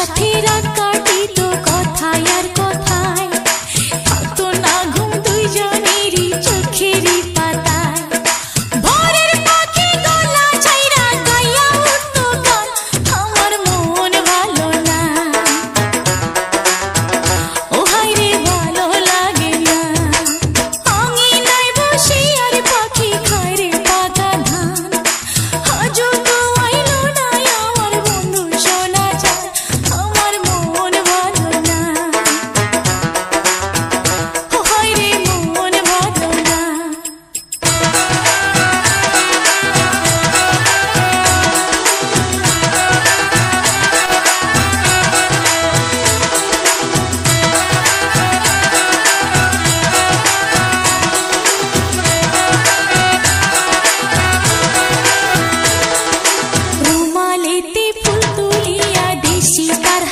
সাথে রাত কাটিত কথায় আর কথায়, থাকতো না ঘুম দুইজনেরই চোখেরই পাতায়। ভোরের পাখি গলা ছাইরা গাইয়া উঠতো গান, আমার মন ভালো না, ও হায়রে ভালো লাগে না। আঙিনায় বসে আর পাখি খায় রে পাকা ধান, আজও তো আইলো না আমার বন্ধু সোনা চাঁদ, আমার মন ভালো না, ও হায়রে মন ভালো না। রুমালেতে ফুল তুলিয়া দেশি তার